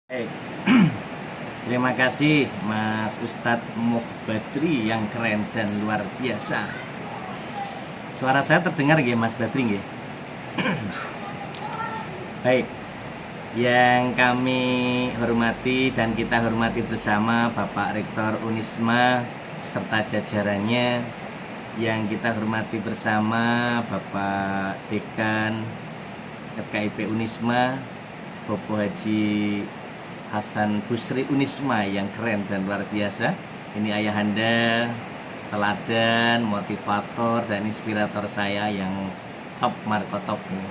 Baik. Terima kasih Mas Ustadz Muh Badri yang keren dan luar biasa. Suara saya terdengar nggih Mas Badri nggih? Baik. Yang kami hormati dan kita hormati bersama Bapak Rektor Unisma serta jajarannya, yang kita hormati bersama Bapak Dekan FKIP Unisma, Bapak Haji Hasan Busri Unisma yang keren dan luar biasa. Ini ayahanda, teladan, motivator dan inspirator saya yang top markotop ini.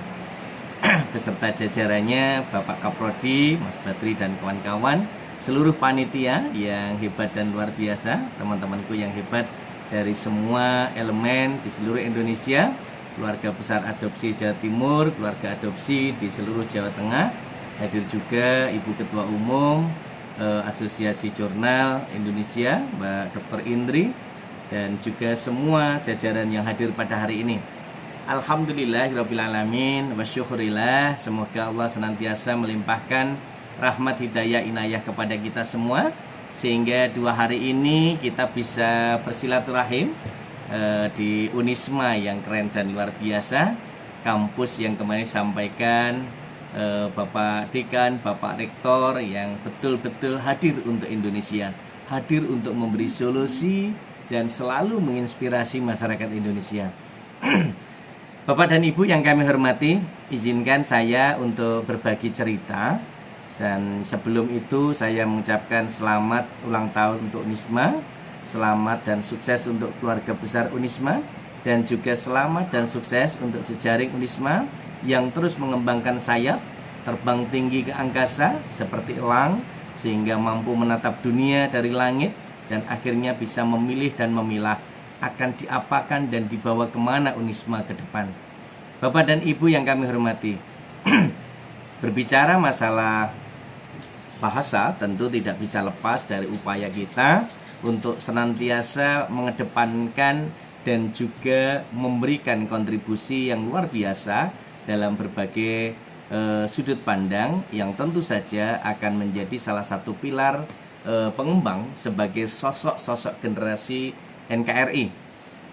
Beserta jajarannya Bapak Kaprodi, Mas Badri dan kawan-kawan, seluruh panitia yang hebat dan luar biasa, teman-temanku yang hebat dari semua elemen di seluruh Indonesia, keluarga besar adopsi Jawa Timur, keluarga adopsi di seluruh Jawa Tengah. Hadir juga Ibu Ketua Umum Asosiasi Jurnal Indonesia, Mbak Dr. Indri, dan juga semua jajaran yang hadir pada hari ini. Alhamdulillahirrabbilalamin wa syukurillah. Semoga Allah senantiasa melimpahkan rahmat, hidayah, inayah kepada kita semua, sehingga 2 hari ini kita bisa bersilaturahim di Unisma yang keren dan luar biasa, kampus yang kemarin sampaikan Bapak Dekan, Bapak Rektor yang betul-betul hadir untuk Indonesia, hadir untuk memberi solusi dan selalu menginspirasi masyarakat Indonesia. Bapak dan Ibu yang kami hormati, izinkan saya untuk berbagi cerita. Dan sebelum itu saya mengucapkan selamat ulang tahun untuk Unisma, selamat dan sukses untuk keluarga besar Unisma, dan juga selamat dan sukses untuk jejaring Unisma yang terus mengembangkan sayap, terbang tinggi ke angkasa seperti elang, sehingga mampu menatap dunia dari langit dan akhirnya bisa memilih dan memilah akan diapakan dan dibawa kemana Unisma ke depan. Bapak dan Ibu yang kami hormati, berbicara masalah bahasa tentu tidak bisa lepas dari upaya kita untuk senantiasa mengedepankan dan juga memberikan kontribusi yang luar biasa dalam berbagai sudut pandang yang tentu saja akan menjadi salah satu pilar pengembang sebagai sosok-sosok generasi NKRI.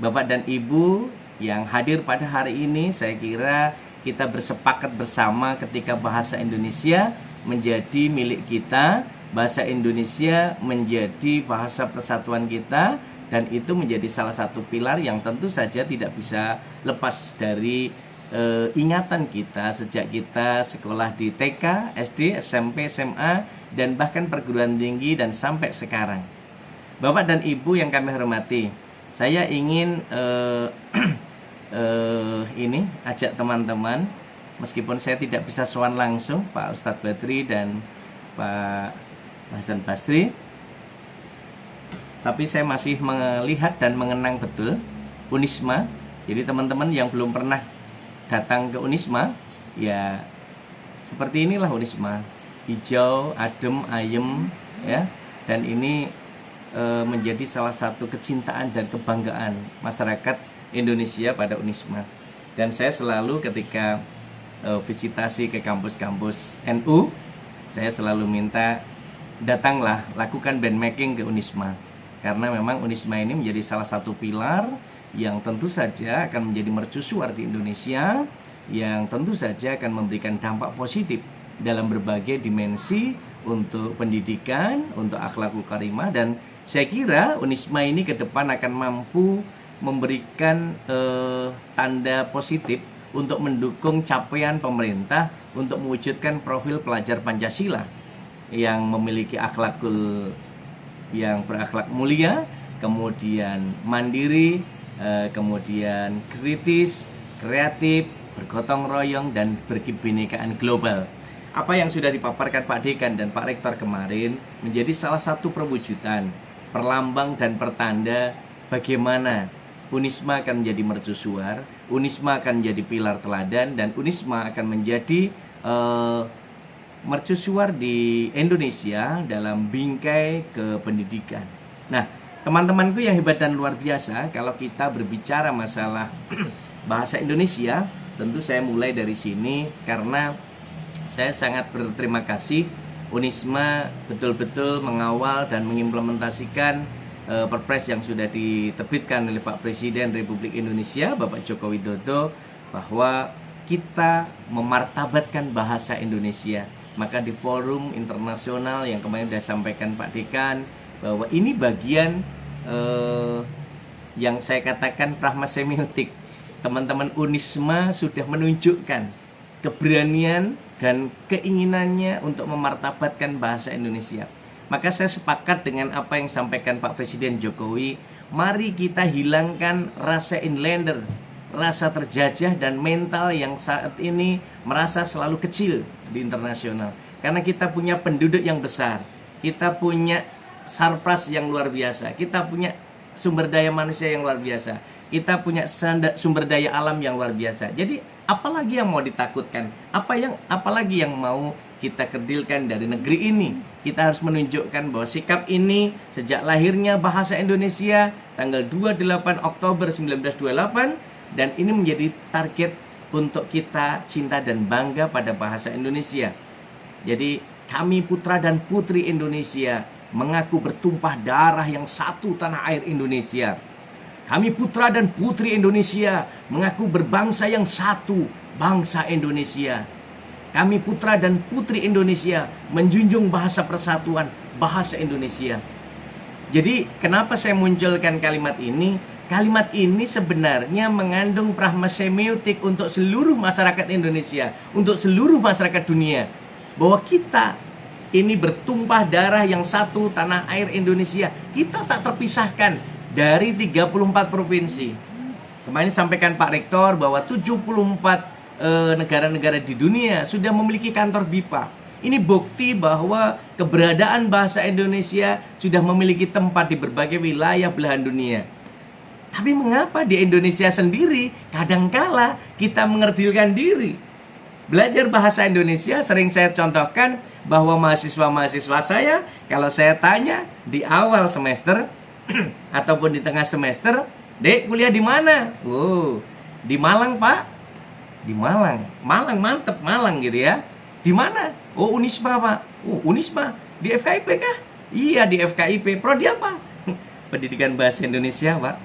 Bapak dan Ibu yang hadir pada hari ini, saya kira kita bersepakat bersama ketika bahasa Indonesia menjadi milik kita, bahasa Indonesia menjadi bahasa persatuan kita, dan itu menjadi salah satu pilar yang tentu saja tidak bisa lepas dari ingatan kita sejak kita sekolah di TK, SD, SMP, SMA, dan bahkan perguruan tinggi dan sampai sekarang. Bapak dan Ibu yang kami hormati, saya ingin ini ajak teman-teman, meskipun saya tidak bisa sowan langsung Pak Ustadz Badri dan Pak Hasan Basri, tapi saya masih melihat dan mengenang betul Unisma. Jadi teman-teman yang belum pernah datang ke Unisma, ya seperti inilah Unisma, hijau, adem, ayem, ya. Dan ini menjadi salah satu kecintaan dan kebanggaan masyarakat Indonesia pada Unisma. Dan saya selalu ketika visitasi ke kampus-kampus NU, saya selalu minta datanglah, lakukan bandmaking ke Unisma, karena memang Unisma ini menjadi salah satu pilar yang tentu saja akan menjadi mercusuar di Indonesia, yang tentu saja akan memberikan dampak positif dalam berbagai dimensi untuk pendidikan, untuk akhlakul karimah. Dan saya kira Unisma ini ke depan akan mampu memberikan tanda positif untuk mendukung capaian pemerintah untuk mewujudkan profil pelajar Pancasila yang memiliki akhlakul, yang berakhlak mulia, kemudian mandiri, kemudian kritis, kreatif, bergotong royong, dan berkebinekaan global. Apa yang sudah dipaparkan Pak Dekan dan Pak Rektor kemarin menjadi salah satu perwujudan, perlambang dan pertanda bagaimana Unisma akan menjadi mercusuar, Unisma akan menjadi pilar teladan, dan Unisma akan menjadi mercusuar di Indonesia dalam bingkai kependidikan. Nah, teman-temanku yang hebat dan luar biasa, kalau kita berbicara masalah bahasa Indonesia, tentu saya mulai dari sini karena saya sangat berterima kasih Unisma betul-betul mengawal dan mengimplementasikan Perpres yang sudah diterbitkan oleh Pak Presiden Republik Indonesia Bapak Joko Widodo, bahwa kita memartabatkan bahasa Indonesia. Maka di forum internasional yang kemarin sudah sampaikan Pak Dekan, bahwa ini bagian yang saya katakan pragma semiotik. Teman-teman Unisma sudah menunjukkan keberanian dan keinginannya untuk memartabatkan bahasa Indonesia. Maka saya sepakat dengan apa yang disampaikan Pak Presiden Jokowi. Mari kita hilangkan rasa inlander, rasa terjajah dan mental yang saat ini merasa selalu kecil di internasional. Karena kita punya penduduk yang besar, kita punya sarpras yang luar biasa, kita punya sumber daya manusia yang luar biasa, kita punya sumber daya alam yang luar biasa. Jadi apalagi yang mau ditakutkan? Apalagi yang mau kita kerdilkan dari negeri ini? Kita harus menunjukkan bahwa sikap ini sejak lahirnya bahasa Indonesia tanggal 28 Oktober 1928, dan ini menjadi target untuk kita cinta dan bangga pada bahasa Indonesia. Jadi kami putra dan putri Indonesia mengaku bertumpah darah yang satu tanah air Indonesia. Kami putra dan putri Indonesia mengaku berbangsa yang satu, bangsa Indonesia. Kami putra dan putri Indonesia menjunjung bahasa persatuan, bahasa Indonesia. Jadi kenapa saya munculkan kalimat ini? Kalimat ini sebenarnya mengandung pragma semiotik untuk seluruh masyarakat Indonesia, untuk seluruh masyarakat dunia, bahwa kita ini bertumpah darah yang satu, tanah air Indonesia. Kita tak terpisahkan dari 34 provinsi. Kemarin sampaikan Pak Rektor bahwa 74 negara-negara di dunia sudah memiliki kantor BIPA. Ini bukti bahwa keberadaan bahasa Indonesia sudah memiliki tempat di berbagai wilayah belahan dunia. Tapi mengapa di Indonesia sendiri kadangkala kita mengerdilkan diri? Belajar bahasa Indonesia sering saya contohkan bahwa mahasiswa-mahasiswa saya, kalau saya tanya di awal semester ataupun di tengah semester, "Dek, kuliah di mana?" "Oh, di Malang, Pak." "Di Malang." "Malang, mantep, Malang gitu ya." "Di mana?" "Oh, Unisma, Pak." "Oh, Unisma, di FKIP kah?" "Iya, di FKIP." "Prodi apa?" "Pendidikan Bahasa Indonesia, Pak."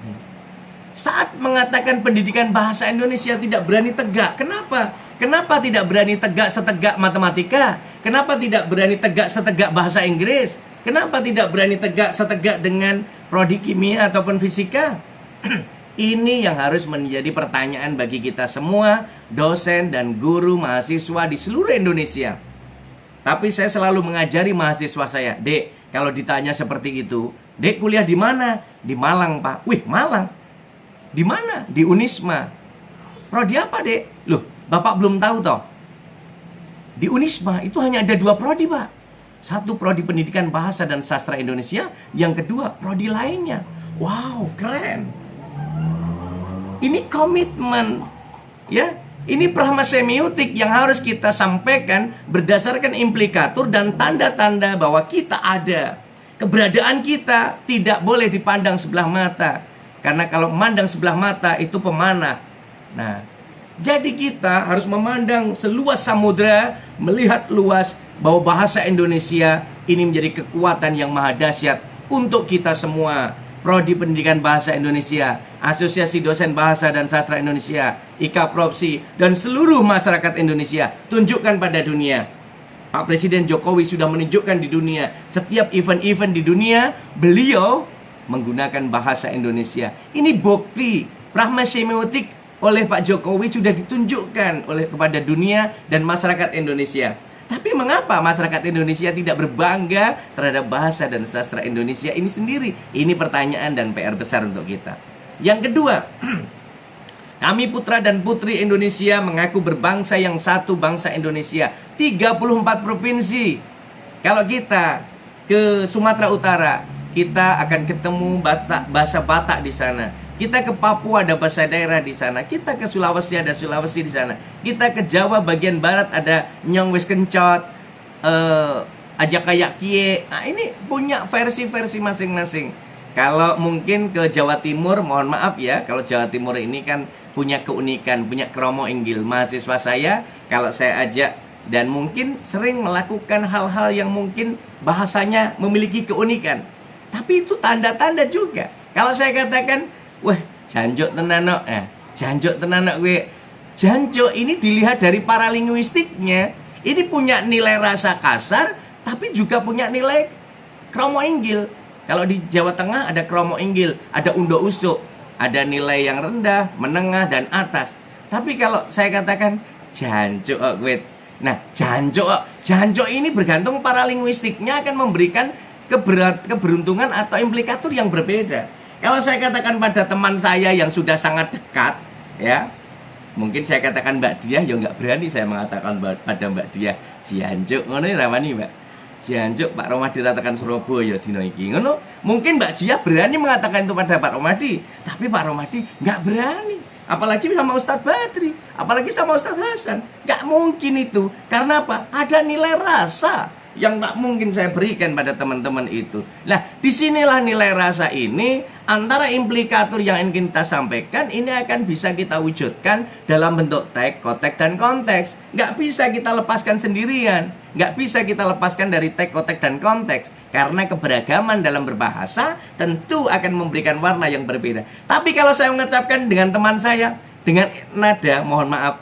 Saat mengatakan pendidikan bahasa Indonesia tidak berani tegak. Kenapa? Kenapa tidak berani tegak setegak matematika? Kenapa tidak berani tegak setegak bahasa Inggris? Kenapa tidak berani tegak setegak dengan prodi kimia ataupun fisika? Ini yang harus menjadi pertanyaan bagi kita semua, dosen dan guru mahasiswa di seluruh Indonesia. Tapi saya selalu mengajari mahasiswa saya, "Dek, kalau ditanya seperti itu, Dek kuliah di mana?" "Di Malang, Pak." "Wih, Malang? Di mana?" "Di Unisma." "Prodi apa, Dek?" "Loh, Bapak belum tahu toh? Di Unisma itu hanya ada 2 prodi, Pak. Satu prodi Pendidikan Bahasa dan Sastra Indonesia, yang kedua prodi lainnya." Wow, keren. Ini komitmen, ya. Ini pragma semiotik yang harus kita sampaikan berdasarkan implikatur dan tanda-tanda bahwa kita ada. Keberadaan kita tidak boleh dipandang sebelah mata. Karena kalau memandang sebelah mata itu pemanah. Nah, jadi kita harus memandang seluas samudera, melihat luas bahwa bahasa Indonesia ini menjadi kekuatan yang maha dahsyat untuk kita semua. Prodi Pendidikan Bahasa Indonesia, Asosiasi Dosen Bahasa dan Sastra Indonesia, IKAPROPSI, dan seluruh masyarakat Indonesia tunjukkan pada dunia. Pak Presiden Jokowi sudah menunjukkan di dunia. Setiap event-event di dunia, beliau menggunakan bahasa Indonesia. Ini bukti pragma semiotik oleh Pak Jokowi sudah ditunjukkan kepada dunia dan masyarakat Indonesia. Tapi mengapa masyarakat Indonesia tidak berbangga terhadap bahasa dan sastra Indonesia ini sendiri? Ini pertanyaan dan PR besar untuk kita. Yang kedua, kami putra dan putri Indonesia mengaku berbangsa yang satu, bangsa Indonesia. 34 provinsi. Kalau kita ke Sumatera Utara, kita akan ketemu bahasa Batak di sana. Kita ke Papua ada bahasa daerah di sana. Kita ke Sulawesi ada Sulawesi di sana. Kita ke Jawa bagian barat ada Nyong Wis Kencot, Aja Kayak Kie. Nah, ini punya versi-versi masing-masing. Kalau mungkin ke Jawa Timur, mohon maaf ya, kalau Jawa Timur ini kan punya keunikan, punya kromo inggil. Mahasiswa saya, kalau saya ajak dan mungkin sering melakukan hal-hal yang mungkin bahasanya memiliki keunikan. Tapi itu tanda-tanda juga. Kalau saya katakan, wah, jancuk tenanok, jancuk tenanok gue. Jancuk ini dilihat dari paralinguistiknya. Ini punya nilai rasa kasar, tapi juga punya nilai kromo inggil. Kalau di Jawa Tengah ada kromo inggil, ada undo usuk, ada nilai yang rendah, menengah, dan atas. Tapi kalau saya katakan jancuk gue, nah, jancuk ini bergantung paralinguistiknya akan memberikan keberuntungan atau implikator yang berbeda. Kalau saya katakan pada teman saya yang sudah sangat dekat, ya, mungkin saya katakan Mbak Diah, ya nggak berani saya mengatakan pada Mbak Diah, jancuk, ngono ramani Mbak. Jancuk Pak Romadi ratakan Surabaya dino iki, ngono. Mungkin Mbak Diah berani mengatakan itu pada Pak Romadi, tapi Pak Romadi nggak berani. Apalagi sama Ustadz Badri, apalagi sama Ustadz Hasan. Gak mungkin itu. Karena apa? Ada nilai rasa yang gak mungkin saya berikan pada teman-teman itu. Nah, disinilah nilai rasa ini antara implikator yang ingin kita sampaikan ini akan bisa kita wujudkan dalam bentuk teks, konteks, dan konteks. Gak bisa kita lepaskan sendirian. Gak bisa kita lepaskan dari teks, konteks, dan konteks. Karena keberagaman dalam berbahasa tentu akan memberikan warna yang berbeda. Tapi kalau saya mengucapkan dengan teman saya, dengan nada, mohon maaf,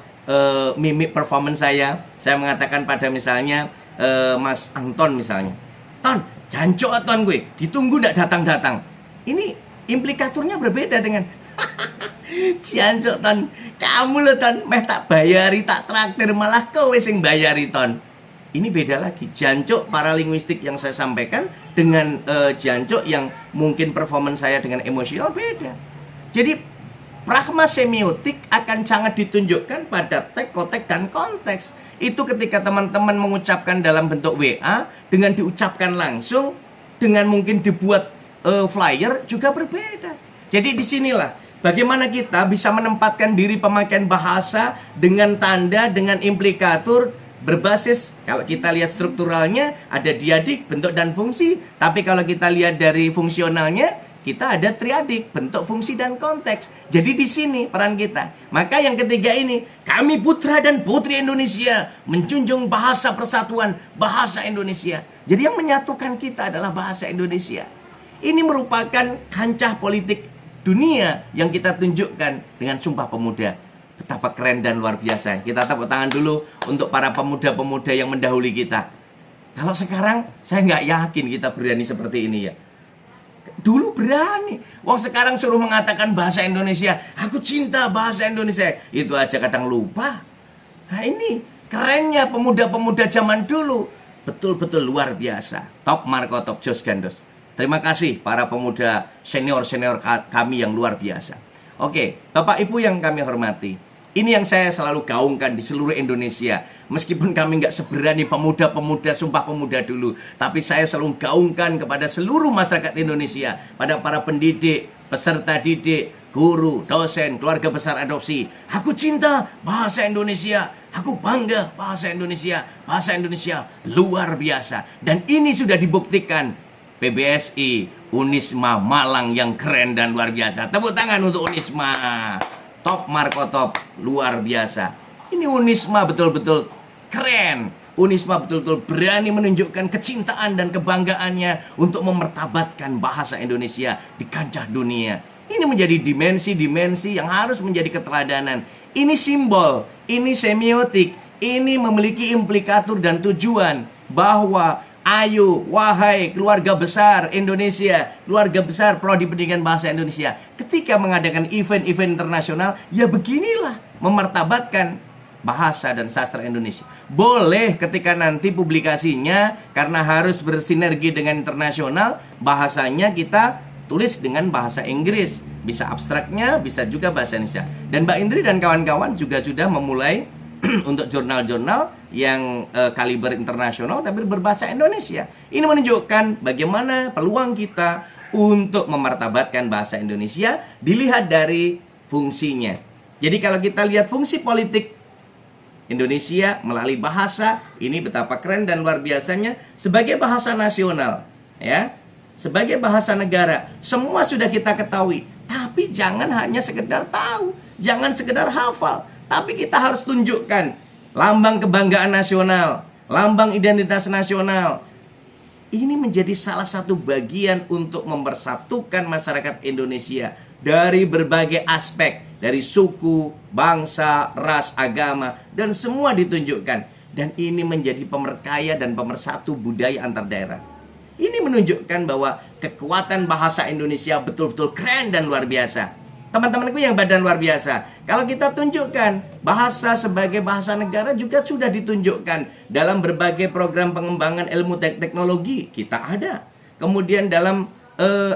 mimik performance saya mengatakan pada misalnya Mas Anton misalnya, Ton, jancuk Ton gue, ditunggu ndak datang-datang. Ini implikatornya berbeda dengan jancuk Ton, kamu lo Ton, meh tak bayari, tak traktir, malah kowe sing bayari Ton. Ini beda lagi. Jancuk paralinguistik yang saya sampaikan dengan jancuk yang mungkin performance saya dengan emosional beda. Jadi pragma semiotik akan sangat ditunjukkan pada teks, konteks, dan konteks. Itu ketika teman-teman mengucapkan dalam bentuk WA, dengan diucapkan langsung, dengan mungkin dibuat flyer juga berbeda. Jadi disinilah bagaimana kita bisa menempatkan diri pemakaian bahasa dengan tanda, dengan implikator berbasis, kalau kita lihat strukturalnya ada diadik, bentuk, dan fungsi. Tapi kalau kita lihat dari fungsionalnya, kita ada triadik, bentuk, fungsi, dan konteks. Jadi di sini peran kita. Maka yang ketiga ini, kami putra dan putri Indonesia menjunjung bahasa persatuan, bahasa Indonesia. Jadi yang menyatukan kita adalah bahasa Indonesia. Ini merupakan kancah politik dunia yang kita tunjukkan dengan Sumpah Pemuda. Betapa keren dan luar biasa. Kita tepuk tangan dulu untuk para pemuda-pemuda yang mendahului kita. Kalau sekarang, saya nggak yakin kita berani seperti ini ya. Dulu berani. Wong sekarang suruh mengatakan bahasa Indonesia, aku cinta bahasa Indonesia. Itu aja kadang lupa. Nah ini kerennya pemuda-pemuda zaman dulu. Betul-betul luar biasa. Top Marco, top Jos Gandos. Terima kasih para pemuda senior-senior kami yang luar biasa. Oke, Bapak Ibu yang kami hormati. Ini yang saya selalu gaungkan di seluruh Indonesia. Meskipun kami nggak seberani pemuda-pemuda Sumpah Pemuda dulu, tapi saya selalu gaungkan kepada seluruh masyarakat Indonesia, pada para pendidik, peserta didik, guru, dosen, keluarga besar adopsi. Aku cinta bahasa Indonesia, aku bangga bahasa Indonesia. Bahasa Indonesia luar biasa. Dan ini sudah dibuktikan PBSI, Unisma Malang yang keren dan luar biasa. Tepuk tangan untuk Unisma. Top Marco top, luar biasa. Ini Unisma betul-betul keren. Unisma betul-betul berani menunjukkan kecintaan dan kebanggaannya untuk memertabatkan bahasa Indonesia di kancah dunia. Ini menjadi dimensi-dimensi yang harus menjadi keteladanan. Ini simbol, ini semiotik, ini memiliki implikator dan tujuan bahwa ayo, wahai keluarga besar Indonesia, keluarga besar Prodi Pendidikan Bahasa Indonesia, ketika mengadakan event-event internasional, ya beginilah memartabatkan bahasa dan sastra Indonesia. Boleh ketika nanti publikasinya, karena harus bersinergi dengan internasional, bahasanya kita tulis dengan bahasa Inggris. Bisa abstraknya, bisa juga bahasa Indonesia. Dan Mbak Indri dan kawan-kawan juga sudah memulai untuk jurnal-jurnal yang kaliber internasional tapi berbahasa Indonesia. Ini menunjukkan bagaimana peluang kita untuk memartabatkan bahasa Indonesia dilihat dari fungsinya. Jadi kalau kita lihat fungsi politik Indonesia melalui bahasa, ini betapa keren dan luar biasanya sebagai bahasa nasional, ya, sebagai bahasa negara. Semua sudah kita ketahui, tapi jangan hanya sekedar tahu, jangan sekedar hafal. Tapi kita harus tunjukkan lambang kebanggaan nasional, lambang identitas nasional. Ini menjadi salah satu bagian untuk mempersatukan masyarakat Indonesia dari berbagai aspek, dari suku, bangsa, ras, agama, dan semua ditunjukkan. Dan ini menjadi pemerkaya dan pemersatu budaya antar daerah. Ini menunjukkan bahwa kekuatan bahasa Indonesia betul-betul keren dan luar biasa. Teman-temanku yang badan luar biasa, kalau kita tunjukkan bahasa sebagai bahasa negara juga sudah ditunjukkan dalam berbagai program pengembangan ilmu teknologi kita ada. Kemudian dalam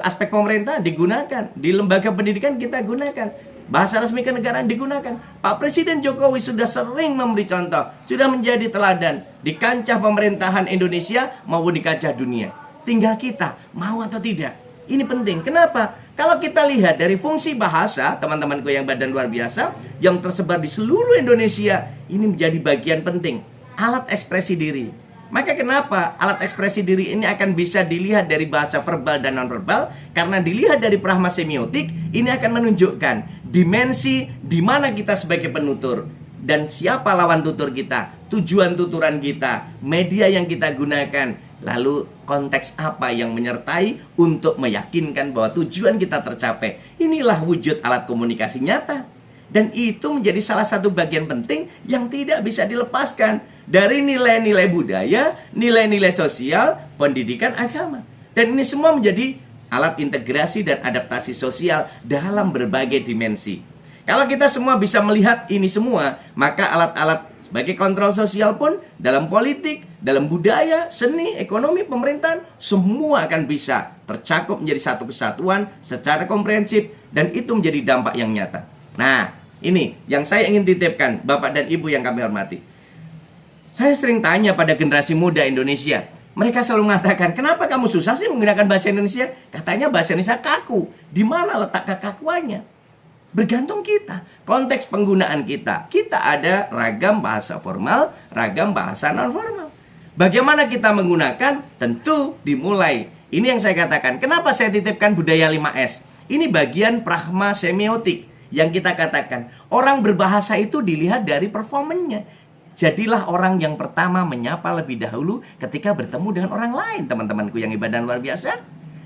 aspek pemerintah digunakan, di lembaga pendidikan kita gunakan. Bahasa resmi kenegaraan digunakan. Pak Presiden Jokowi sudah sering memberi contoh, sudah menjadi teladan di kancah pemerintahan Indonesia maupun di kancah dunia. Tinggal kita mau atau tidak. Ini penting. Kenapa? Kalau kita lihat dari fungsi bahasa, teman-temanku yang badan luar biasa, yang tersebar di seluruh Indonesia, ini menjadi bagian penting. Alat ekspresi diri. Maka kenapa alat ekspresi diri ini akan bisa dilihat dari bahasa verbal dan nonverbal? Karena dilihat dari pragma semiotik, ini akan menunjukkan dimensi di mana kita sebagai penutur dan siapa lawan tutur kita, tujuan tuturan kita, media yang kita gunakan, lalu konteks apa yang menyertai untuk meyakinkan bahwa tujuan kita tercapai. Inilah wujud alat komunikasi nyata. Dan itu menjadi salah satu bagian penting yang tidak bisa dilepaskan dari nilai-nilai budaya, nilai-nilai sosial, pendidikan, agama. Dan ini semua menjadi alat integrasi dan adaptasi sosial dalam berbagai dimensi. Kalau kita semua bisa melihat ini semua, maka alat-alat sebagai kontrol sosial pun dalam politik, dalam budaya, seni, ekonomi, pemerintahan, semua akan bisa tercakup menjadi satu kesatuan secara komprehensif, dan itu menjadi dampak yang nyata. Nah, ini yang saya ingin titipkan, Bapak dan Ibu yang kami hormati. Saya sering tanya pada generasi muda Indonesia. Mereka selalu mengatakan, kenapa kamu susah sih menggunakan bahasa Indonesia? Katanya bahasa Indonesia kaku. Di mana letak kekakuannya? Bergantung kita, konteks penggunaan kita. Kita ada ragam bahasa formal, ragam bahasa non-formal. Bagaimana kita menggunakan? Tentu dimulai. Ini yang saya katakan. Kenapa saya titipkan budaya 5S? Ini bagian pragma semiotik. Yang kita katakan, orang berbahasa itu dilihat dari performanya. Jadilah orang yang pertama menyapa lebih dahulu ketika bertemu dengan orang lain. Teman-temanku yang ibadah luar biasa,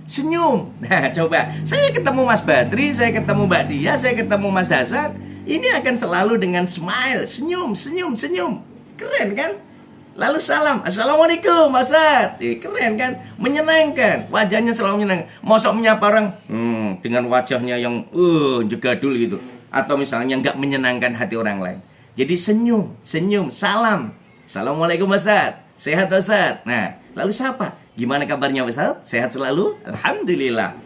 senyum. Nah, coba, saya ketemu Mas Badri, saya ketemu Mbak Dia, saya ketemu Mas Hasan. Ini akan selalu dengan smile, senyum, senyum, senyum. Keren kan? Lalu salam, assalamualaikum Mas Hasan. Keren kan? Menyenangkan, wajahnya selalu menyenangkan. Mosok menyapa orang dengan wajahnya yang jegadul gitu, atau misalnya nggak menyenangkan hati orang lain. Jadi senyum, senyum, salam, assalamualaikum Ustaz, sehat Ustaz. Nah, lalu siapa? Gimana kabarnya Ustaz? Sehat selalu? Alhamdulillah.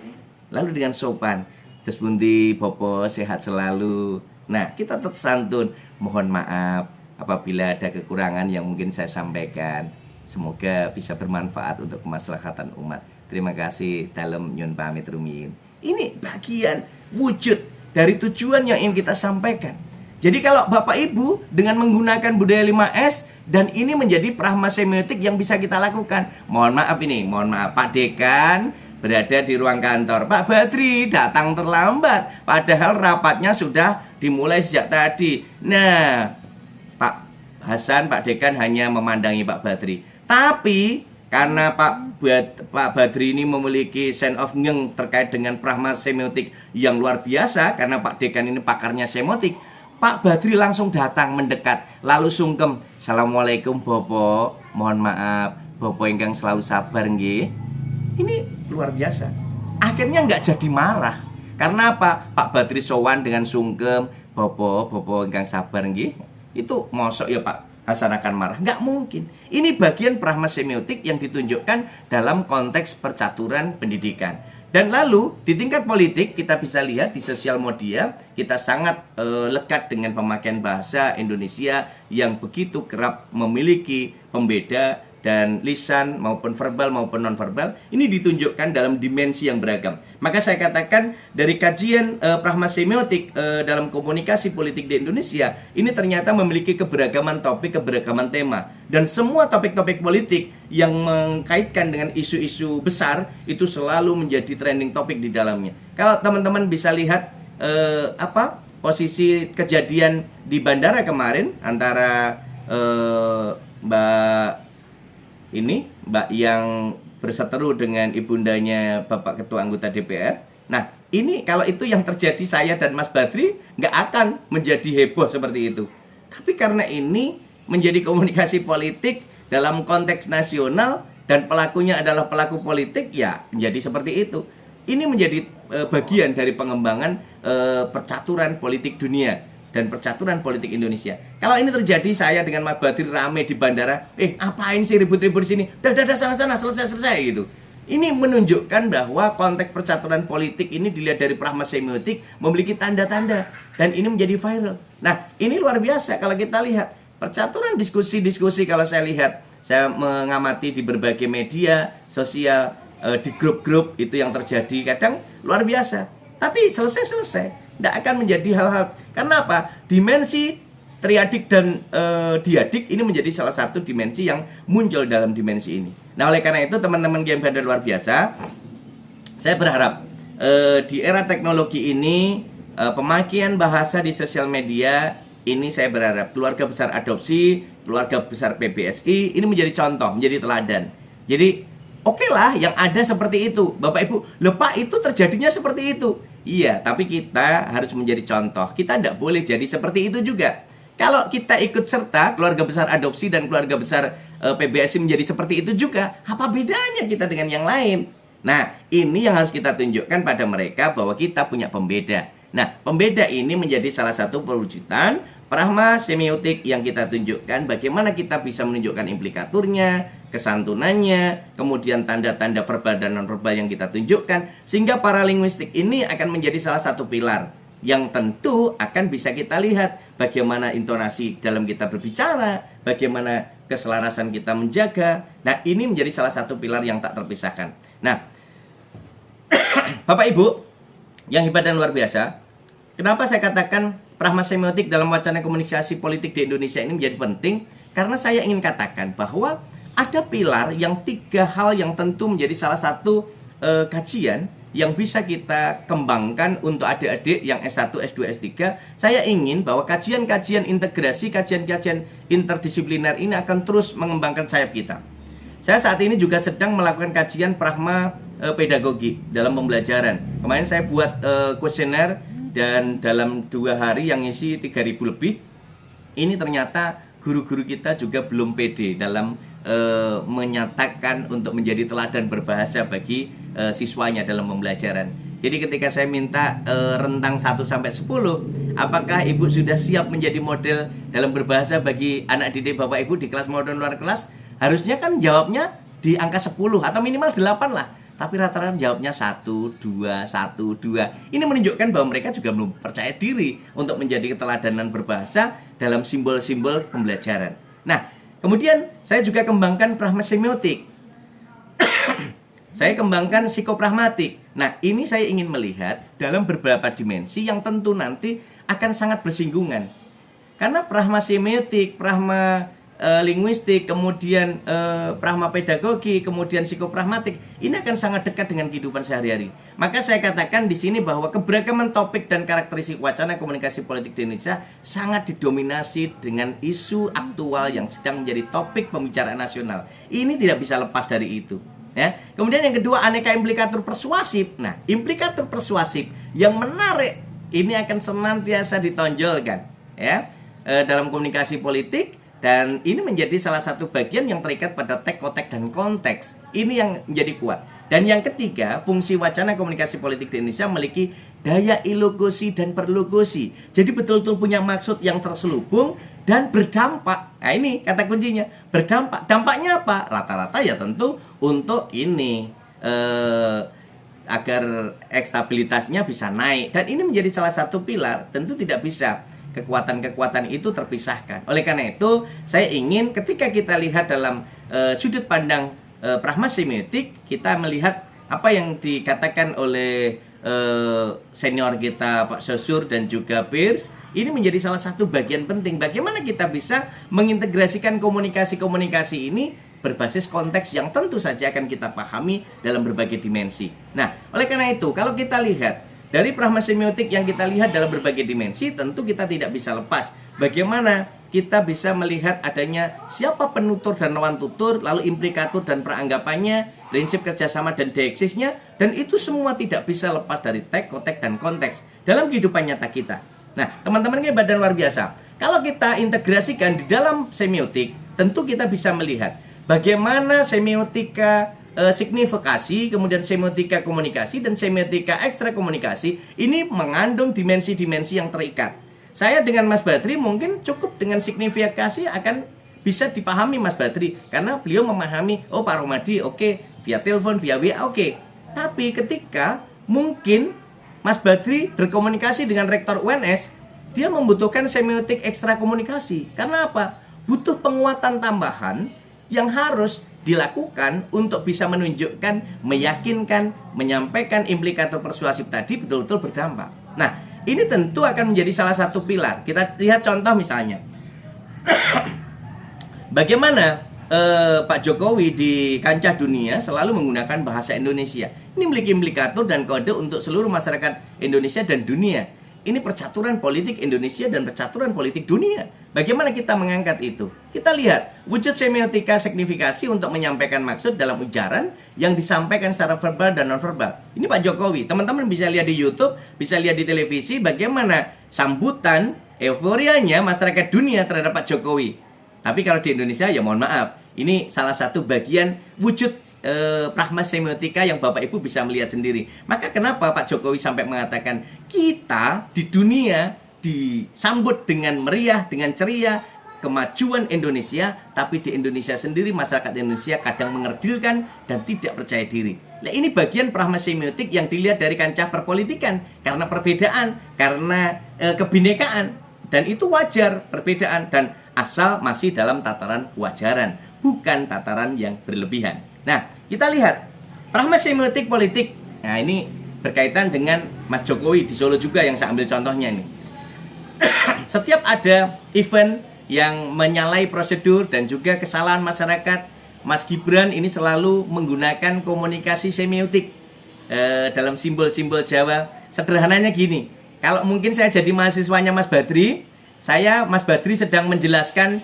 Lalu dengan sopan, terus bundi Bopo sehat selalu. Nah, kita tetap santun, mohon maaf apabila ada kekurangan yang mungkin saya sampaikan. Semoga bisa bermanfaat untuk kemaslahatan umat. Terima kasih, dalam nyun pamit rumiyin. Ini bagian wujud dari tujuan yang ingin kita sampaikan. Jadi kalau Bapak Ibu dengan menggunakan budaya 5S, dan ini menjadi pragma semiotik yang bisa kita lakukan. Mohon maaf Pak Dekan berada di ruang kantor. Pak Badri datang terlambat, padahal rapatnya sudah dimulai sejak tadi. Nah, Pak Hasan, Pak Dekan hanya memandangi Pak Badri. Tapi karena Pak Badri ini memiliki sense of ngeng terkait dengan pragma semiotik yang luar biasa, karena Pak Dekan ini pakarnya semiotik, Pak Badri langsung datang mendekat, lalu sungkem, assalamualaikum Bopo, mohon maaf, Bopo ingkang selalu sabar nggih. Ini luar biasa. Akhirnya nggak jadi marah. Karena apa? Pak Badri sowan dengan sungkem, Bopo ingkang sabar nggih. Itu mosok ya Pak Hasan akan marah? Nggak mungkin. Ini bagian pragma semiotik yang ditunjukkan dalam konteks percaturan pendidikan. Dan lalu di tingkat politik kita bisa lihat di sosial media kita sangat lekat dengan pemakaian bahasa Indonesia yang begitu kerap memiliki pembeda dan lisan maupun verbal maupun nonverbal. Ini ditunjukkan dalam dimensi yang beragam. Maka saya katakan dari kajian pragma semiotik dalam komunikasi politik di Indonesia, ini ternyata memiliki keberagaman topik, keberagaman tema, dan semua topik-topik politik yang mengkaitkan dengan isu-isu besar itu selalu menjadi trending topik di dalamnya. Kalau teman-teman bisa lihat posisi kejadian di bandara kemarin antara Mbak Mbak yang berseteru dengan ibundanya Bapak Ketua Anggota DPR. Nah, ini kalau itu yang terjadi saya dan Mas Badri, nggak akan menjadi heboh seperti itu. Tapi karena ini menjadi komunikasi politik dalam konteks nasional dan pelakunya adalah pelaku politik, ya menjadi seperti itu. Ini menjadi bagian dari pengembangan percaturan politik dunia dan percaturan politik Indonesia. Kalau ini terjadi, saya dengan Mas Badri rame di bandara, apain sih ribut-ribut di sini? Dah sana selesai gitu. Ini menunjukkan bahwa konteks percaturan politik ini dilihat dari pragma semiotik memiliki tanda-tanda dan ini menjadi viral. Nah, ini luar biasa kalau kita lihat percaturan diskusi-diskusi. Kalau saya lihat, saya mengamati di berbagai media sosial, di grup-grup itu yang terjadi kadang luar biasa. Tapi selesai. Tidak akan menjadi hal-hal. Karena apa? Dimensi triadik dan diadik ini menjadi salah satu dimensi yang muncul dalam dimensi ini. Nah, oleh karena itu teman-teman Game Bandar luar biasa, saya berharap di era teknologi ini, pemakaian bahasa di sosial media ini, saya berharap keluarga besar adopsi, keluarga besar PBSI ini menjadi contoh, menjadi teladan. Jadi oke lah yang ada seperti itu, Bapak Ibu. Pak, itu terjadinya seperti itu. Iya, tapi kita harus menjadi contoh. Kita tidak boleh jadi seperti itu juga. Kalau kita ikut serta keluarga besar adopsi dan keluarga besar PBSI menjadi seperti itu juga, apa bedanya kita dengan yang lain? Nah, ini yang harus kita tunjukkan pada mereka bahwa kita punya pembeda. Nah, pembeda ini menjadi salah satu perwujudan pragma semiotik yang kita tunjukkan, bagaimana kita bisa menunjukkan implikaturnya, kesantunannya, kemudian tanda-tanda verbal dan non-verbal yang kita tunjukkan, sehingga paralinguistik ini akan menjadi salah satu pilar yang tentu akan bisa kita lihat bagaimana intonasi dalam kita berbicara, bagaimana keselarasan kita menjaga. Nah, ini menjadi salah satu pilar yang tak terpisahkan. Nah, Bapak Ibu yang hebat dan luar biasa, kenapa saya katakan pragma semiotik dalam wacana komunikasi politik di Indonesia ini menjadi penting? Karena saya ingin katakan bahwa ada pilar yang 3 hal yang tentu menjadi salah satu kajian yang bisa kita kembangkan untuk adik-adik yang S1, S2, S3. Saya ingin bahwa kajian-kajian integrasi, kajian-kajian interdisipliner ini akan terus mengembangkan sayap kita. Saya saat ini juga sedang melakukan kajian pragma pedagogi dalam pembelajaran. Kemarin saya buat kuesioner dan dalam 2 hari yang ngisi 3.000 lebih. Ini ternyata guru-guru kita juga belum pede dalam menyatakan untuk menjadi teladan berbahasa bagi siswanya dalam pembelajaran. Jadi ketika saya minta rentang 1 sampai 10, apakah Ibu sudah siap menjadi model dalam berbahasa bagi anak didik Bapak Ibu di kelas maupun luar kelas? Harusnya kan jawabnya di angka 10 atau minimal 8 lah. Tapi rata-rata jawabnya 1, 2, 1, 2. Ini menunjukkan bahwa mereka juga belum percaya diri untuk menjadi keteladanan berbahasa dalam simbol-simbol pembelajaran. Nah, kemudian saya juga kembangkan pragma semiotik. Saya kembangkan psikopragmatik. Nah, ini saya ingin melihat dalam beberapa dimensi yang tentu nanti akan sangat bersinggungan. Karena pragma semiotik, pragma linguistik, kemudian pragma pedagogi, kemudian psikopragmatik, ini akan sangat dekat dengan kehidupan sehari-hari. Maka saya katakan di sini bahwa keberagaman topik dan karakteristik wacana komunikasi politik di Indonesia sangat didominasi dengan isu aktual yang sedang menjadi topik pembicaraan nasional. Ini tidak bisa lepas dari itu. Ya. Kemudian yang kedua, aneka implikatur persuasif. Nah, implikatur persuasif yang menarik ini akan senantiasa ditonjolkan, ya, dalam komunikasi politik. Dan ini menjadi salah satu bagian yang terikat pada teks, dan konteks. Ini yang menjadi kuat. Dan yang ketiga, fungsi wacana komunikasi politik di Indonesia memiliki daya ilokusi dan perlokusi. Jadi betul-betul punya maksud yang terselubung dan berdampak. Nah, ini kata kuncinya, berdampak. Dampaknya apa? Rata-rata ya tentu untuk ini agar ekstabilitasnya bisa naik. Dan ini menjadi salah satu pilar. Tentu tidak bisa kekuatan-kekuatan itu terpisahkan. Oleh karena itu, saya ingin ketika kita lihat dalam sudut pandang pragma semiotik, kita melihat apa yang dikatakan oleh senior kita Pak Sosur dan juga Pierce. Ini menjadi salah satu bagian penting bagaimana kita bisa mengintegrasikan komunikasi-komunikasi ini berbasis konteks yang tentu saja akan kita pahami dalam berbagai dimensi. Nah, oleh karena itu, kalau kita lihat dari pragma semiotik yang kita lihat dalam berbagai dimensi, tentu kita tidak bisa lepas bagaimana kita bisa melihat adanya siapa penutur dan lawan tutur, lalu implikatur dan peranggapannya, prinsip kerjasama dan deeksisnya, dan itu semua tidak bisa lepas dari teks, konteks, dan konteks dalam kehidupan nyata kita. Nah, teman-teman ini badan luar biasa. Kalau kita integrasikan di dalam semiotik, tentu kita bisa melihat bagaimana semiotika signifikasi, kemudian semiotika komunikasi, dan semiotika ekstra komunikasi ini mengandung dimensi-dimensi yang terikat. Saya dengan Mas Badri mungkin cukup dengan signifikasi akan bisa dipahami Mas Badri, karena beliau memahami, oh Pak Romadi oke, via telepon, via WA oke. Tapi ketika mungkin Mas Badri berkomunikasi dengan rektor UNS, dia membutuhkan semiotik ekstra komunikasi. Karena apa? Butuh penguatan tambahan yang harus dilakukan untuk bisa menunjukkan, meyakinkan, menyampaikan implikator persuasif tadi betul-betul berdampak. Nah, ini tentu akan menjadi salah satu pilar. Kita lihat contoh misalnya, bagaimana Pak Jokowi di kancah dunia selalu menggunakan bahasa Indonesia. Ini memiliki implikator dan kode untuk seluruh masyarakat Indonesia dan dunia. Ini percaturan politik Indonesia dan percaturan politik dunia. Bagaimana kita mengangkat itu? Kita lihat wujud semiotika signifikasi untuk menyampaikan maksud dalam ujaran yang disampaikan secara verbal dan nonverbal. Ini Pak Jokowi. Teman-teman bisa lihat di YouTube, bisa lihat di televisi bagaimana sambutan euforianya masyarakat dunia terhadap Pak Jokowi. Tapi kalau di Indonesia ya mohon maaf, ini salah satu bagian wujud pragma semiotika yang Bapak Ibu bisa melihat sendiri. Maka kenapa Pak Jokowi sampai mengatakan kita di dunia disambut dengan meriah, dengan ceria, kemajuan Indonesia, tapi di Indonesia sendiri masyarakat Indonesia kadang mengerdilkan dan tidak percaya diri. Nah, ini bagian pragma semiotik yang dilihat dari kancah perpolitikan, karena perbedaan, karena kebinekaan, dan itu wajar perbedaan dan asal masih dalam tataran kewajaran, bukan tataran yang berlebihan. Nah, kita lihat pragma semiotik politik. Nah, ini berkaitan dengan Mas Jokowi di Solo juga yang saya ambil contohnya ini. Setiap ada event yang menyalahi prosedur dan juga kesalahan masyarakat, Mas Gibran ini selalu menggunakan komunikasi semiotik dalam simbol-simbol Jawa. Sederhananya gini, kalau mungkin saya jadi mahasiswanya Mas Badri, Mas Badri sedang menjelaskan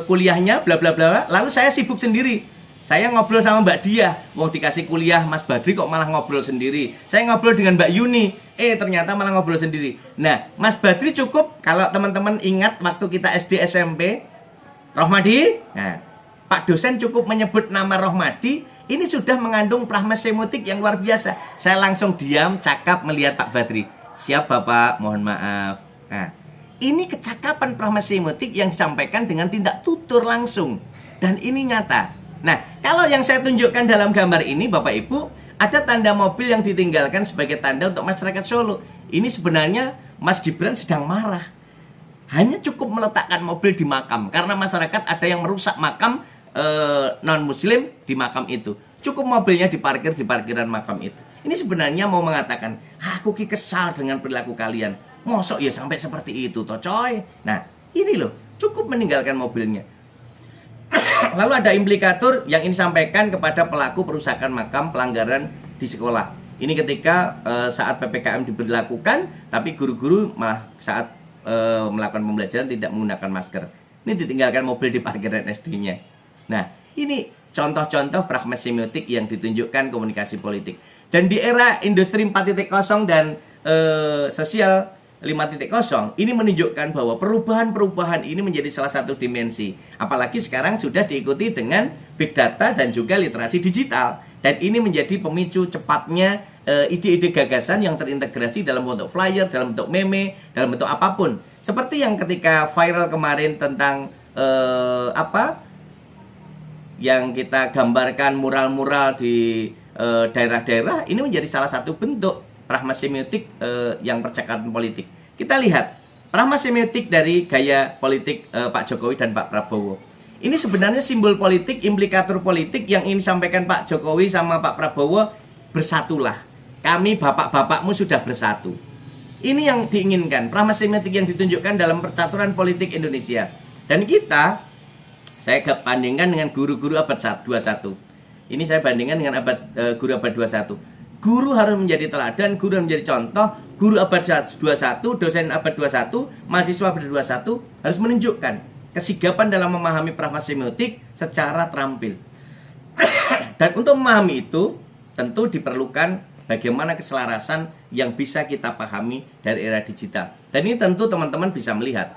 kuliahnya bla bla bla, lalu saya sibuk sendiri. Saya ngobrol sama Mbak Dia, mau dikasih kuliah Mas Badri kok malah ngobrol sendiri. Saya ngobrol dengan Mbak Yuni, ternyata malah ngobrol sendiri. Nah, Mas Badri cukup, kalau teman-teman ingat waktu kita SD SMP, Rohmadi, nah, Pak dosen cukup menyebut nama Rohmadi, ini sudah mengandung pragma semiotik yang luar biasa. Saya langsung diam, cakap melihat Pak Badri. Siap Bapak, mohon maaf. Nah, ini kecakapan pragma semiotik yang disampaikan dengan tindak tutur langsung. Dan ini nyata. Nah, kalau yang saya tunjukkan dalam gambar ini, Bapak Ibu, ada tanda mobil yang ditinggalkan sebagai tanda untuk masyarakat Solo. Ini sebenarnya Mas Gibran sedang marah. Hanya cukup meletakkan mobil di makam, karena masyarakat ada yang merusak makam non-muslim di makam itu. Cukup mobilnya diparkir di parkiran makam itu. Ini sebenarnya mau mengatakan, aku kesal dengan perilaku kalian. Mosok ya sampai seperti itu toh coy. Nah, ini loh, cukup meninggalkan mobilnya. Lalu ada implikator yang ini sampaikan kepada pelaku perusakan makam, pelanggaran di sekolah. Ini ketika saat PPKM diberlakukan, tapi guru-guru malah saat melakukan pembelajaran tidak menggunakan masker. Ini ditinggalkan mobil di parkiran SD-nya. Nah, ini contoh-contoh pragma semiotik yang ditunjukkan komunikasi politik. Dan di era industri 4.0 dan sosial 5.0 ini menunjukkan bahwa perubahan-perubahan ini menjadi salah satu dimensi. Apalagi sekarang sudah diikuti dengan big data dan juga literasi digital. Dan ini menjadi pemicu cepatnya ide-ide gagasan yang terintegrasi dalam bentuk flyer, dalam bentuk meme, dalam bentuk apapun. Seperti yang ketika viral kemarin tentang yang kita gambarkan mural-mural di daerah-daerah, ini menjadi salah satu bentuk pragma semiotik yang percakapan politik. Kita lihat pragma semiotik dari gaya politik Pak Jokowi dan Pak Prabowo. Ini sebenarnya simbol politik, implikator politik yang ingin disampaikan Pak Jokowi sama Pak Prabowo. Bersatulah, kami bapak-bapakmu sudah bersatu. Ini yang diinginkan, pragma semiotik yang ditunjukkan dalam percaturan politik Indonesia. Dan kita, saya bandingkan dengan guru-guru abad 21. Ini saya bandingkan dengan guru abad 21. Guru harus menjadi teladan, guru harus menjadi contoh guru abad 21, dosen abad 21, mahasiswa abad 21 harus menunjukkan kesigapan dalam memahami pragma semiotik secara terampil. Dan untuk memahami itu tentu diperlukan bagaimana keselarasan yang bisa kita pahami dari era digital. Dan ini tentu teman-teman bisa melihat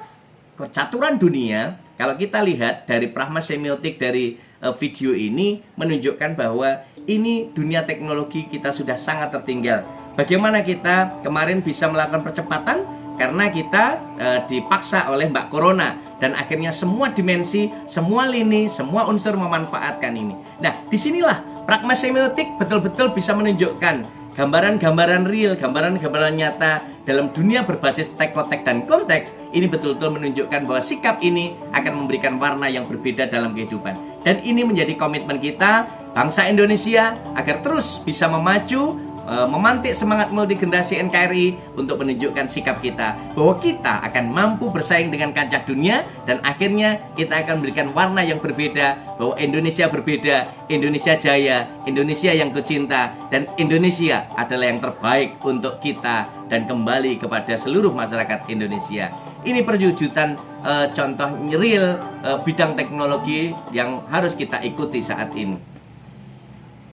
kecaturan dunia. Kalau kita lihat dari pragma semiotik dari video ini menunjukkan bahwa ini dunia teknologi kita sudah sangat tertinggal. Bagaimana kita kemarin bisa melakukan percepatan? Karena kita dipaksa oleh Mbak Corona. Dan akhirnya semua dimensi, semua lini, semua unsur memanfaatkan ini. Nah, disinilah pragma semiotik betul-betul bisa menunjukkan gambaran-gambaran real, gambaran-gambaran nyata dalam dunia berbasis tekotek dan konteks. Ini betul-betul menunjukkan bahwa sikap ini akan memberikan warna yang berbeda dalam kehidupan. Dan ini menjadi komitmen kita, bangsa Indonesia, agar terus bisa memaju, memantik semangat multigenerasi NKRI untuk menunjukkan sikap kita bahwa kita akan mampu bersaing dengan kancah dunia, dan akhirnya kita akan memberikan warna yang berbeda bahwa Indonesia berbeda, Indonesia jaya, Indonesia yang kucinta, dan Indonesia adalah yang terbaik untuk kita dan kembali kepada seluruh masyarakat Indonesia. Ini perwujudan contoh real bidang teknologi yang harus kita ikuti saat ini.